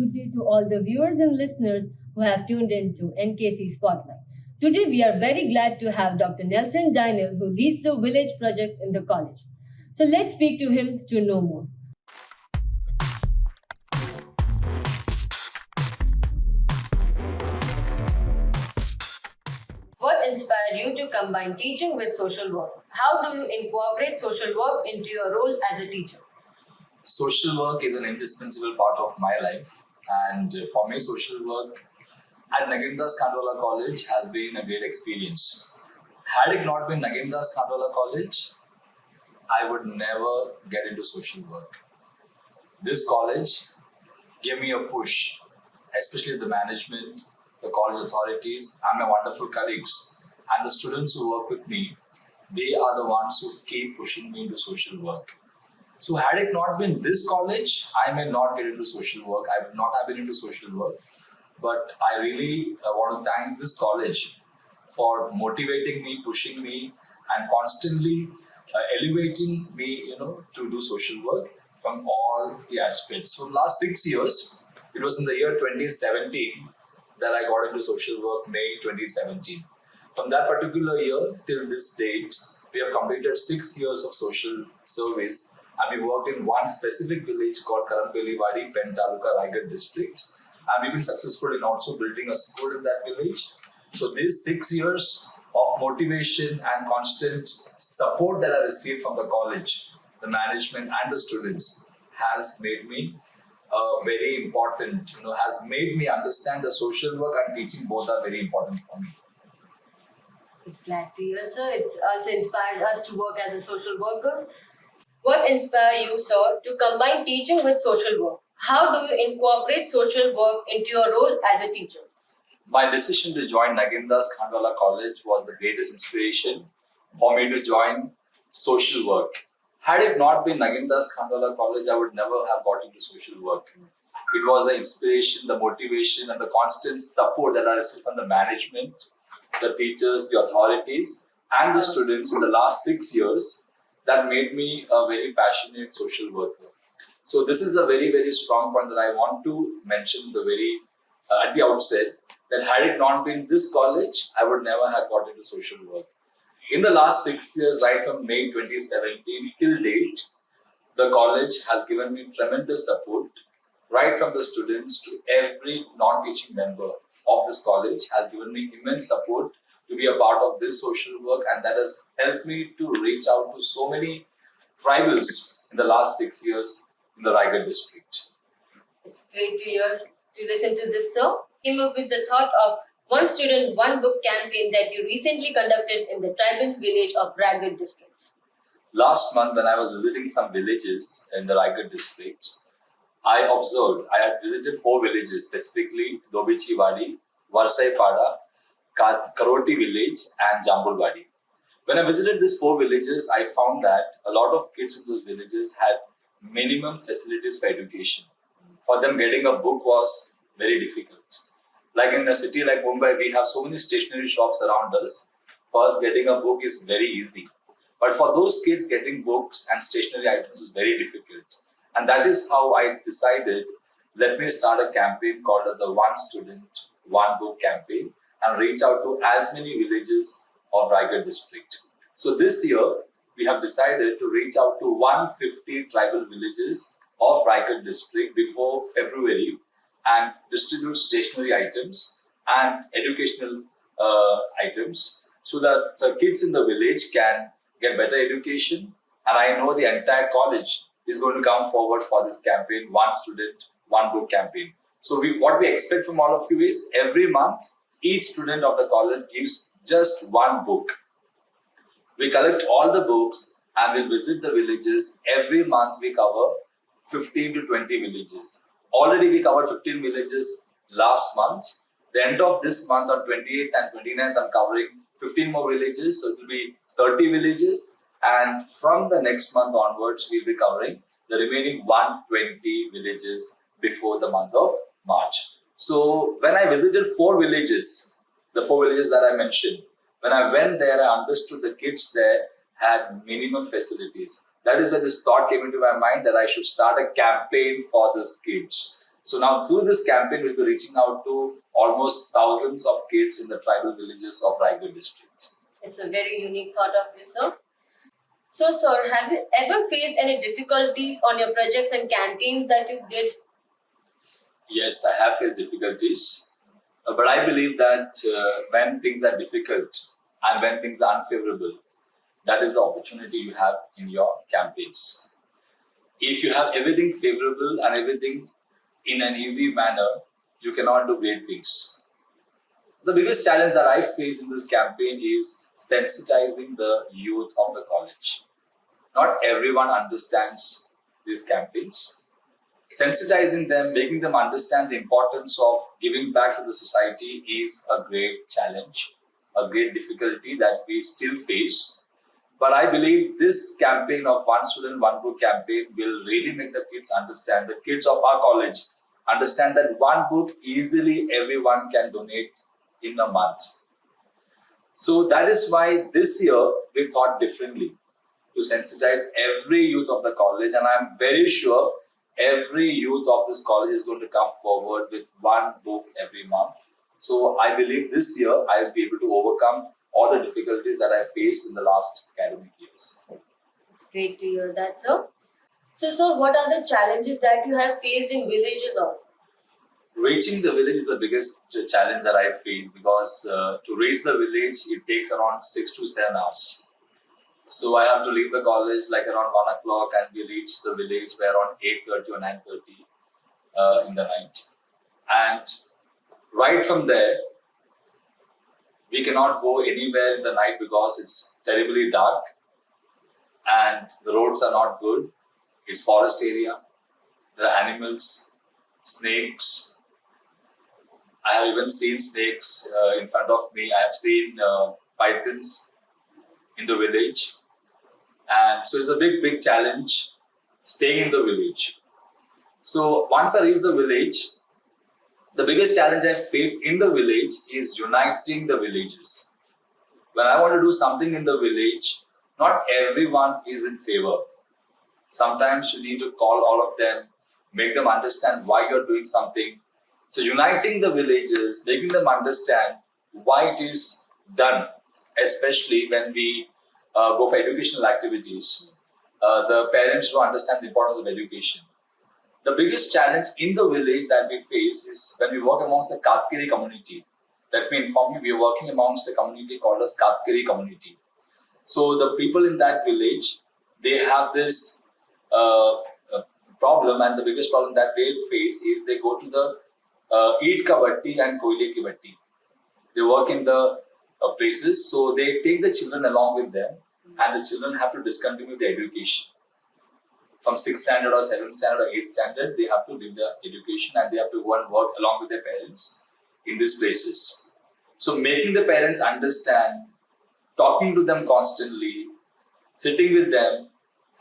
good day to all the viewers and listeners who have tuned in to NKC Spotlight. Today, we are very glad to have Dr. Nelson Daniel, who leads the Village Project in the college. So, let's speak to him to know more. What inspired you to combine teaching with social work? How do you incorporate social work into your role as a teacher? Social work is an indispensable part of my life, and for me, social work at Nagindas Khandwala College has been a great experience. Had it not been Nagindas Khandwala College, I would never get into social work. This college gave me a push, especially the management, the college authorities, and my wonderful colleagues, and the students who work with me. They are the ones who keep pushing me into social work. So had it not been this college, I may not get into social work. I would not have been into social work. But I really want to thank this college for motivating me, pushing me, and constantly elevating me, to do social work from all the aspects. So last 6 years, it was in the year 2017 that I got into social work, May 2017. From that particular year till this date, we have completed 6 years of social service, and we worked in one specific village called Karampeliwadi, Pen Taluka, Raigad district. And we've been successful in also building a school in that village. So these 6 years of motivation and constant support that I received from the college, the management and the students has made me very important, has made me understand the social work and teaching both are very important for me. It's glad to hear, sir. It's also inspired us to work as a social worker. What inspired you, sir, to combine teaching with social work? How do you incorporate social work into your role as a teacher? My decision to join Nagindas Khandwala College was the greatest inspiration for me to join social work. Had it not been Nagindas Khandwala College, I would never have got into social work. It was the inspiration, the motivation, and the constant support that I received from the management, the teachers, the authorities, and the students in the last 6 years that made me a very passionate social worker. So this is a very, very strong point that I want to mention at the outset, that had it not been this college, I would never have got into social work. In the last 6 years, right from May 2017 till date, the college has given me tremendous support, right from the students to every non-teaching member of this college has given me immense support to be a part of this social work, and that has helped me to reach out to so many tribals in the last 6 years in the Raigad district. It's great to hear, to listen to this, sir. Came up with the thought of one student, one book campaign that you recently conducted in the tribal village of Raigad district. Last month, when I was visiting some villages in the Raigad district, I had visited 4 villages, specifically Dobichiwadi, Varsaipada, Karoti village, and Jambulwadi. When I visited these 4 villages, I found that a lot of kids in those villages had minimum facilities for education. For them, getting a book was very difficult. Like in a city like Mumbai, we have so many stationery shops around us. For us, getting a book is very easy. But for those kids, getting books and stationery items is very difficult. And that is how I decided, let me start a campaign called as the One Student, One Book campaign, and reach out to as many villages of Raigad district. So this year, we have decided to reach out to 150 tribal villages of Raigad district before February and distribute stationery items and educational items so that the kids in the village can get better education. And I know the entire college is going to come forward for this campaign, One Student, One Book campaign. So what we expect from all of you is every month, each student of the college gives just one book. We collect all the books and we visit the villages. Every month we cover 15 to 20 villages. Already we covered 15 villages last month. The end of this month on 28th and 29th, I'm covering 15 more villages. So it will be 30 villages. And from the next month onwards, we'll be covering the remaining 120 villages before the month of March. So when I visited 4 villages, the 4 villages that I mentioned, when I went there, I understood the kids there had minimum facilities. That is when this thought came into my mind that I should start a campaign for these kids. So now through this campaign, we'll be reaching out to almost thousands of kids in the tribal villages of Raigad district. It's a very unique thought of you, sir. So, sir, have you ever faced any difficulties on your projects and campaigns that you did? Yes, I have faced difficulties, but I believe that when things are difficult and when things are unfavorable, that is the opportunity you have in your campaigns. If you have everything favorable and everything in an easy manner, you cannot do great things. The biggest challenge that I face in this campaign is sensitizing the youth of the college. Not everyone understands these campaigns. Sensitizing them, making them understand the importance of giving back to the society is a great challenge, a great difficulty that we still face. But I believe this campaign of One Student, One Book campaign will really make the kids understand, the kids of our college understand that one book easily everyone can donate in a month. So that is why this year we thought differently to sensitize every youth of the college, and I'm very sure every youth of this college is going to come forward with one book every month. So I believe this year I will be able to overcome all the difficulties that I faced in the last academic years. It's great to hear that, sir. So, sir, what are the challenges that you have faced in villages also? Reaching the village is the biggest challenge that I face because to reach the village it takes around 6 to 7 hours. So I have to leave the college like around 1 o'clock and we reach the village by around 8:30 or 9:30 in the night. And right from there, we cannot go anywhere in the night because it's terribly dark and the roads are not good. It's forest area. There are animals, snakes. I have even seen snakes in front of me. I have seen pythons in the village. And so it's a big challenge staying in the village. So once I reach the village, the biggest challenge I face in the village is uniting the villages. When I want to do something in the village, not everyone is in favor. Sometimes you need to call all of them, make them understand why you're doing something. So uniting the villages, making them understand why it is done, especially when we go for educational activities. The parents don't understand the importance of education. The biggest challenge in the village that we face is when we work amongst the Katkiri community. Let me inform you, we are working amongst a community called as Katkiri community. So the people in that village, they have this problem, and the biggest problem that they face is they go to the Eid Ka Batti and Koile Ki Batti. They work in the places, so they take the children along with them, and the children have to discontinue their education. From 6th standard or 7th standard or 8th standard, they have to leave their education and they have to go and work along with their parents in these places. So making the parents understand, talking to them constantly, sitting with them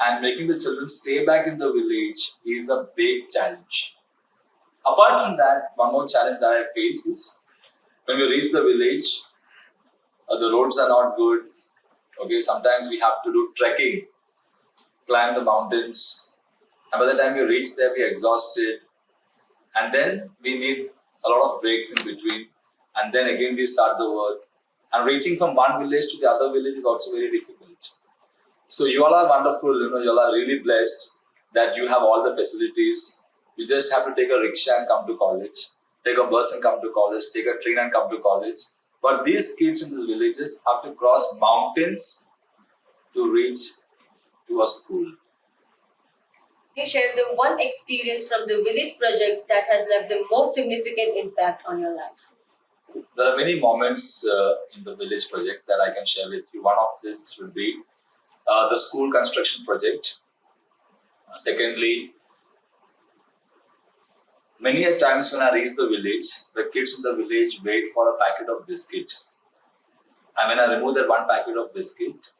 and making the children stay back in the village is a big challenge. Apart from that, one more challenge that I face is when we reach the village, the roads are not good. Okay, sometimes we have to do trekking, climb the mountains, and by the time we reach there, we are exhausted, and then we need a lot of breaks in between, and then again we start the work. And reaching from one village to the other village is also very difficult. So you all are wonderful, you all are really blessed that you have all the facilities. You just have to take a rickshaw and come to college, take a bus and come to college, take a train and come to college. But these kids in these villages have to cross mountains to reach to a school. Can you share the one experience from the village projects that has left the most significant impact on your life? There are many moments in the village project that I can share with you. One of this will be the school construction project. Secondly, many a times when I reach the village, the kids in the village wait for a packet of biscuit. And when I remove that one packet of biscuit,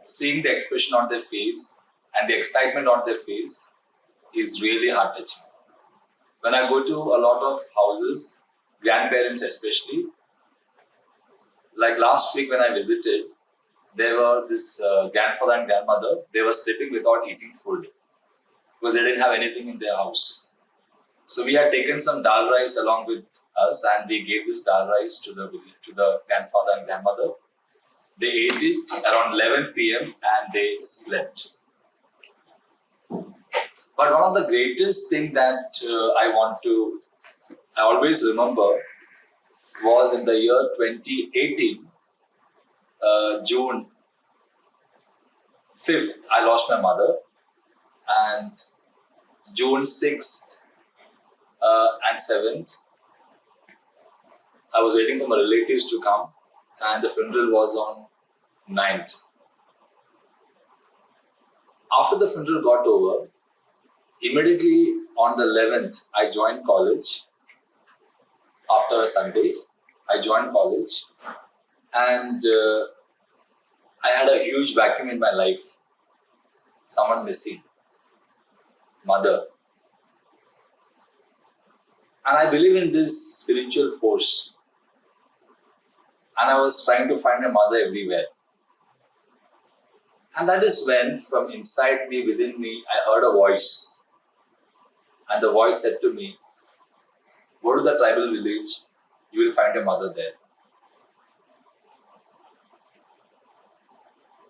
seeing the expression on their face and the excitement on their face is really heart-touching. When I go to a lot of houses, grandparents especially, like last week when I visited, there were this grandfather and grandmother, they were sleeping without eating food because they didn't have anything in their house. So we had taken some dal rice along with us, and we gave this dal rice to the grandfather and grandmother. They ate it around 11 p.m. and they slept. But one of the greatest thing that I always remember was in the year 2018, June 5th, I lost my mother, and June 6th and 7th, I was waiting for my relatives to come, and the funeral was on 9th. After the funeral got over, immediately on the 11th, I joined college. After a Sunday, I joined college, and I had a huge vacuum in my life. Someone missing, mother. And I believe in this spiritual force. And I was trying to find my mother everywhere. And that is when, from inside me, within me, I heard a voice. And the voice said to me, go to the tribal village, you will find your mother there.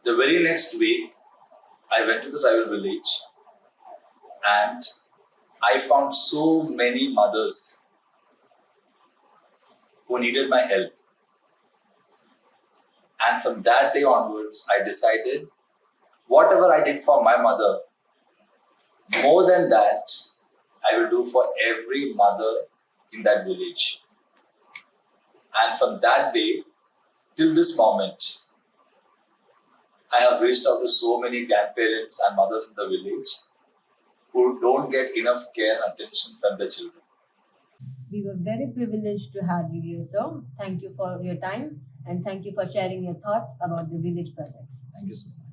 The very next week, I went to the tribal village and I found so many mothers who needed my help. And from that day onwards, I decided whatever I did for my mother, more than that, I will do for every mother in that village. And from that day till this moment, I have reached out to so many grandparents and mothers in the village who don't get enough care and attention from their children. We were very privileged to have you here, sir. Thank you for your time and thank you for sharing your thoughts about the village projects. Thank you so much.